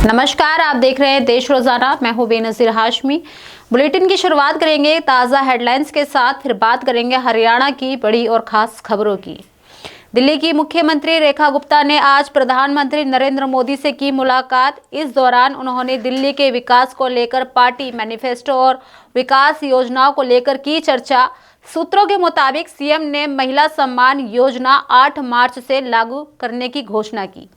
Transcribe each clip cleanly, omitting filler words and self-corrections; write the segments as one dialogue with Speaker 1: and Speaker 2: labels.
Speaker 1: नमस्कार, आप देख रहे हैं देश रोजाना। मैं हूं बेनजीर हाशमी। बुलेटिन की शुरुआत करेंगे ताज़ा हेडलाइंस के साथ, फिर बात करेंगे हरियाणा की बड़ी और खास खबरों की। दिल्ली की मुख्यमंत्री रेखा गुप्ता ने आज प्रधानमंत्री नरेंद्र मोदी से की मुलाकात। इस दौरान उन्होंने दिल्ली के विकास को लेकर पार्टी मैनिफेस्टो और विकास योजनाओं को लेकर की चर्चा। सूत्रों के मुताबिक सीएम ने महिला सम्मान योजना 8 मार्च से लागू करने की घोषणा की।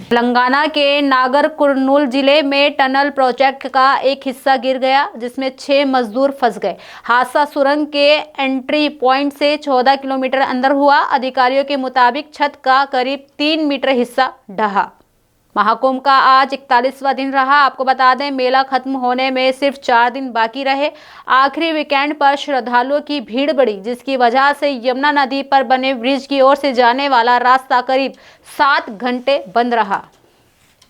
Speaker 1: तेलंगाना के नागर कुर्नूल जिले में टनल प्रोजेक्ट का एक हिस्सा गिर गया, जिसमें 6 मजदूर फंस गए। हादसा सुरंग के एंट्री पॉइंट से 14 किलोमीटर अंदर हुआ। अधिकारियों के मुताबिक छत का करीब 3 मीटर हिस्सा ढहा। महाकुंभ का आज 41वां दिन रहा। आपको बता दें, मेला खत्म होने में सिर्फ 4 दिन बाकी रहे। आखिरी वीकेंड पर श्रद्धालुओं की भीड़ बढ़ी, जिसकी वजह से यमुना नदी पर बने ब्रिज की ओर से जाने वाला रास्ता करीब 7 घंटे बंद रहा।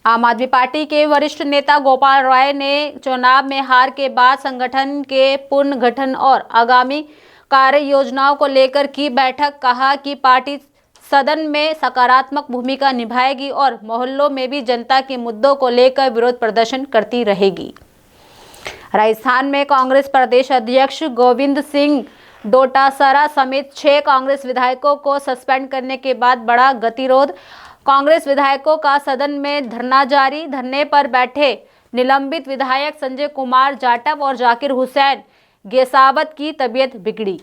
Speaker 1: आम आदमी पार्टी के वरिष्ठ नेता गोपाल राय ने चुनाव में हार के बाद संगठन के पुनर्गठन और आगामी कार्य योजनाओं को लेकर की बैठक। कहा कि पार्टी सदन में सकारात्मक भूमिका निभाएगी और मोहल्लों में भी जनता के मुद्दों को लेकर विरोध प्रदर्शन करती रहेगी। राजस्थान में कांग्रेस प्रदेश अध्यक्ष गोविंद सिंह डोटासरा समेत 6 कांग्रेस विधायकों को सस्पेंड करने के बाद बड़ा गतिरोध। कांग्रेस विधायकों का सदन में धरना जारी। धरने पर बैठे निलंबित विधायक संजय कुमार जाटव और जाकिर हुसैन गेसावत की तबीयत बिगड़ी।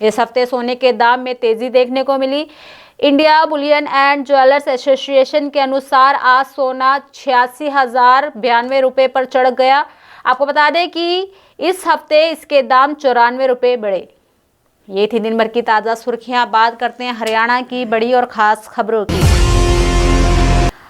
Speaker 1: इस हफ्ते सोने के दाम में तेजी देखने को मिली। India bullion and jewellers association के अनुसार आज सोना 86,092 रुपये पर चढ़ गया। आपको बता दें कि इस हफ्ते इसके दाम 94 रुपये बढ़े। ये थी दिन भर की ताज़ा सुर्खियां। बात करते हैं हरियाणा की बड़ी और खास खबरों की।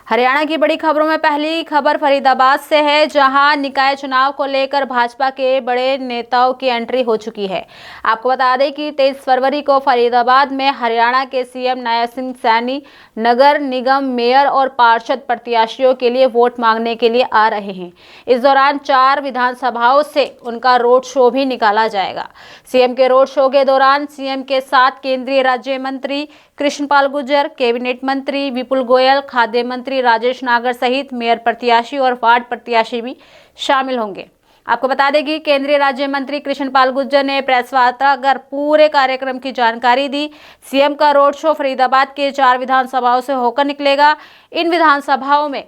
Speaker 1: हरियाणा की बड़ी खबरों में पहली खबर फरीदाबाद से है, जहां निकाय चुनाव को लेकर भाजपा के बड़े नेताओं की एंट्री हो चुकी है। आपको बता दें कि 23 फरवरी को फरीदाबाद में हरियाणा के सीएम नायब सिंह सैनी नगर निगम मेयर और पार्षद प्रत्याशियों के लिए वोट मांगने के लिए आ रहे हैं। इस दौरान 4 विधानसभाओं से उनका रोड शो भी निकाला जाएगा। सीएम के रोड शो के दौरान सीएम के साथ केंद्रीय राज्य मंत्री कृष्णपाल गुर्जर, कैबिनेट मंत्री विपुल गोयल, खाद्य मंत्री राजेश नागर सहित मेयर प्रत्याशी और वार्ड प्रत्याशी भी शामिल होंगे। आपको बता दें कि केंद्रीय राज्य मंत्री कृष्णपाल गुर्जर ने प्रेस वार्ता कर पूरे कार्यक्रम की जानकारी दी। सीएम का रोड शो फरीदाबाद के 4 विधानसभाओं से होकर निकलेगा। इन विधानसभाओं में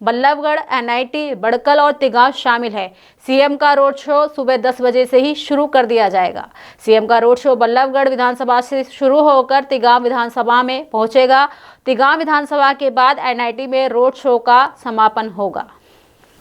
Speaker 1: बल्लभगढ़, एनआईटी, बड़कल और तिगांव शामिल है। सीएम का रोड शो सुबह 10 बजे से ही शुरू कर दिया जाएगा। सीएम का रोड शो बल्लभगढ़ विधानसभा से शुरू होकर तिगांव विधानसभा में पहुंचेगा। तिगांव विधानसभा के बाद एनआईटी में रोड शो का समापन होगा।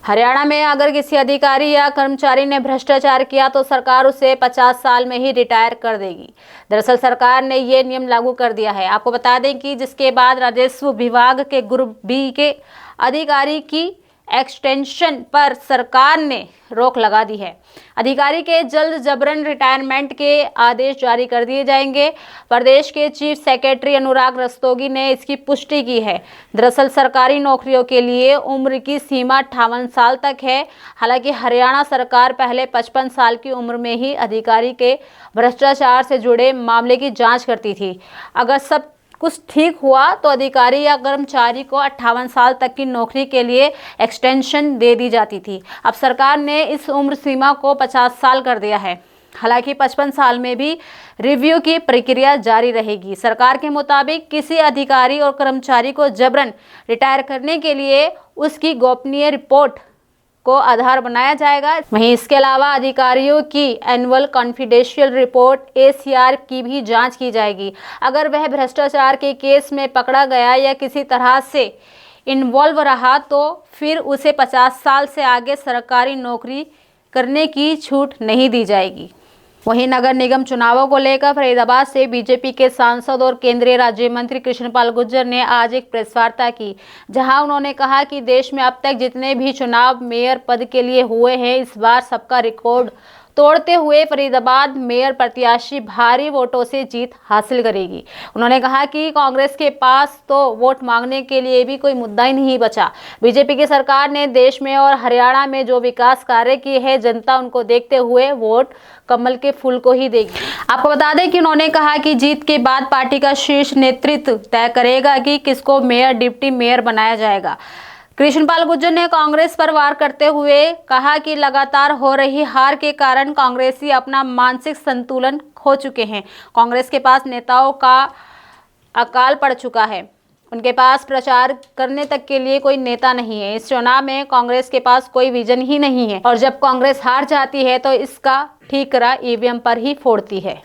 Speaker 1: हरियाणा में अगर किसी अधिकारी या कर्मचारी ने भ्रष्टाचार किया तो सरकार उसे 50 साल में ही रिटायर कर देगी। दरअसल सरकार ने ये नियम लागू कर दिया है। आपको बता दें कि जिसके बाद राजस्व विभाग के ग्रुप बी के अधिकारी की एक्सटेंशन पर सरकार ने रोक लगा दी है। अधिकारी के जल्द जबरन रिटायरमेंट के आदेश जारी कर दिए जाएंगे। प्रदेश के चीफ सेक्रेटरी अनुराग रस्तोगी ने इसकी पुष्टि की है। दरअसल सरकारी नौकरियों के लिए उम्र की सीमा 58 साल तक है। हालांकि हरियाणा सरकार पहले 55 साल की उम्र में ही अधिकारी के भ्रष्टाचार से जुड़े मामले की जाँच करती थी। अगर सब कुछ ठीक हुआ तो अधिकारी या कर्मचारी को 58 साल तक की नौकरी के लिए एक्सटेंशन दे दी जाती थी। अब सरकार ने इस उम्र सीमा को 50 साल कर दिया है। हालांकि 55 साल में भी रिव्यू की प्रक्रिया जारी रहेगी। सरकार के मुताबिक किसी अधिकारी और कर्मचारी को जबरन रिटायर करने के लिए उसकी गोपनीय रिपोर्ट को आधार बनाया जाएगा। वहीं इसके अलावा अधिकारियों की एनुअल कॉन्फिडेंशियल रिपोर्ट एसीआर की भी जांच की जाएगी। अगर वह भ्रष्टाचार के केस में पकड़ा गया या किसी तरह से इन्वॉल्व रहा तो फिर उसे 50 साल से आगे सरकारी नौकरी करने की छूट नहीं दी जाएगी। वहीं नगर निगम चुनावों को लेकर फरीदाबाद से बीजेपी के सांसद और केंद्रीय राज्य मंत्री कृष्णपाल गुर्जर ने आज एक प्रेस वार्ता की, जहां उन्होंने कहा कि देश में अब तक जितने भी चुनाव मेयर पद के लिए हुए हैं, इस बार सबका रिकॉर्ड तोड़ते हुए फरीदाबाद मेयर प्रत्याशी भारी वोटों से जीत हासिल करेगी। उन्होंने कहा कि कांग्रेस के पास तो वोट मांगने के लिए भी कोई मुद्दा ही नहीं बचा। बीजेपी की सरकार ने देश में और हरियाणा में जो विकास कार्य किए हैं, जनता उनको देखते हुए वोट कमल के फूल को ही देगी। आपको बता दें कि उन्होंने कहा कि जीत के बाद पार्टी का शीर्ष नेतृत्व तय करेगा कि किसको मेयर डिप्टी मेयर बनाया जाएगा। कृष्णपाल गुर्जर ने कांग्रेस पर वार करते हुए कहा कि लगातार हो रही हार के कारण कांग्रेसी अपना मानसिक संतुलन खो चुके हैं। कांग्रेस के पास नेताओं का अकाल पड़ चुका है। उनके पास प्रचार करने तक के लिए कोई नेता नहीं है। इस चुनाव में कांग्रेस के पास कोई विजन ही नहीं है और जब कांग्रेस हार जाती है तो इसका ठीकरा ईवीएम पर ही फोड़ती है।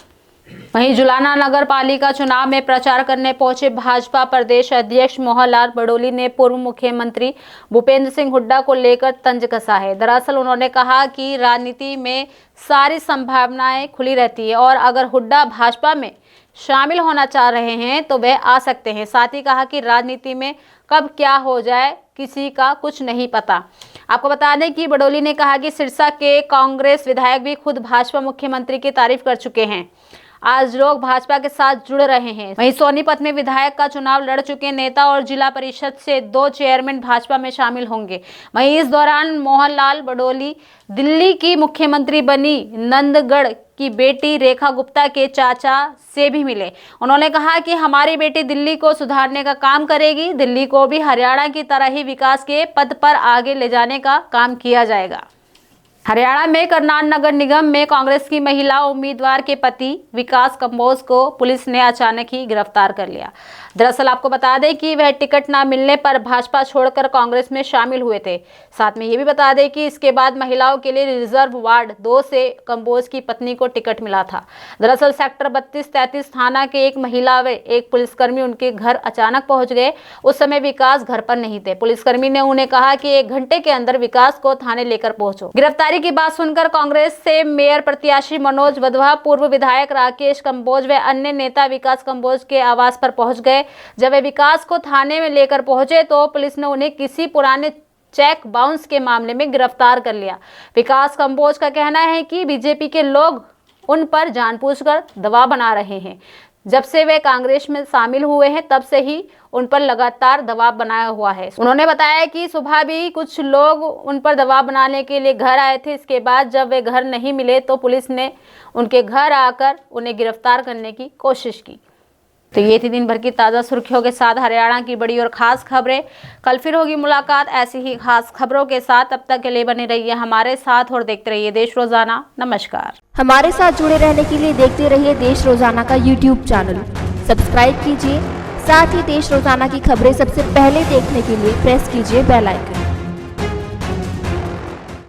Speaker 1: वहीं जुलाना नगर पालिका चुनाव में प्रचार करने पहुंचे भाजपा प्रदेश अध्यक्ष मोहनलाल बडोली ने पूर्व मुख्यमंत्री भूपेंद्र सिंह हुड्डा को लेकर तंज कसा है। दरअसल उन्होंने कहा कि राजनीति में सारी संभावनाएं खुली रहती है और अगर हुड्डा भाजपा में शामिल होना चाह रहे हैं तो वह आ सकते हैं। साथ ही कहा कि राजनीति में कब क्या हो जाए किसी का कुछ नहीं पता। आपको बता दें कि बडोली ने कहा कि सिरसा के कांग्रेस विधायक भी खुद भाजपा मुख्यमंत्री की तारीफ कर चुके हैं। आज लोग भाजपा के साथ जुड़ रहे हैं। वहीं सोनीपत में विधायक का चुनाव लड़ चुके नेता और जिला परिषद से 2 चेयरमैन भाजपा में शामिल होंगे। वहीं इस दौरान मोहनलाल बडोली दिल्ली की मुख्यमंत्री बनी नंदगढ़ की बेटी रेखा गुप्ता के चाचा से भी मिले। उन्होंने कहा कि हमारी बेटी दिल्ली को सुधारने का काम करेगी। दिल्ली को भी हरियाणा की तरह ही विकास के पथ पर आगे ले जाने का काम किया जाएगा। हरियाणा में करनाल नगर निगम में कांग्रेस की महिला उम्मीदवार के पति विकास कंबोज को पुलिस ने अचानक ही गिरफ्तार कर लिया। दरअसल आपको बता दें कि वह टिकट न मिलने पर भाजपा छोड़कर कांग्रेस में शामिल हुए थे। साथ में ये भी बता दें कि इसके बाद महिलाओं के लिए रिजर्व वार्ड 2 से कंबोज की पत्नी को टिकट मिला था। दरअसल सेक्टर 32-33 थाना के एक महिला व एक पुलिसकर्मी उनके घर अचानक पहुंच गए। उस समय विकास घर पर नहीं थे। पुलिसकर्मी ने उन्हें कहा कि 1 घंटे के अंदर विकास को थाने लेकर पहुंचो। गिरफ्तारी की बात सुनकर कांग्रेस से मेयर प्रत्याशी मनोज वधवा, पूर्व विधायक राकेश कंबोज व अन्य नेता विकास कंबोज के आवास पर पहुंच गए। जब वे विकास को थाने में लेकर पहुंचे तो पुलिस ने उन्हें किसी पुराने चेक बाउंस के मामले में गिरफ्तार कर लिया। विकास कंबोज का कहना है कि बीजेपी के लोग उन पर जानबूझकर दबाव बना रहे हैं। जब से वे कांग्रेस में शामिल हुए हैं तब से ही उन पर लगातार दबाव बनाया हुआ है। उन्होंने बताया कि सुबह भी कुछ लोग उन पर दबाव बनाने के लिए घर आए थे। इसके बाद जब वे घर नहीं मिले तो पुलिस ने उनके घर आकर उन्हें गिरफ्तार करने की कोशिश की। तो ये थी दिन भर की ताज़ा सुर्खियों के साथ हरियाणा की बड़ी और खास खबरें। कल फिर होगी मुलाकात ऐसी ही खास खबरों के साथ। तब तक के लिए बने रहिए हमारे साथ और देखते रहिए देश रोजाना। नमस्कार।
Speaker 2: हमारे साथ जुड़े रहने के लिए देखते रहिए देश रोजाना का यूट्यूब चैनल सब्सक्राइब कीजिए। साथ ही देश रोजाना की खबरें सबसे पहले देखने के लिए प्रेस कीजिए बेल आइकन।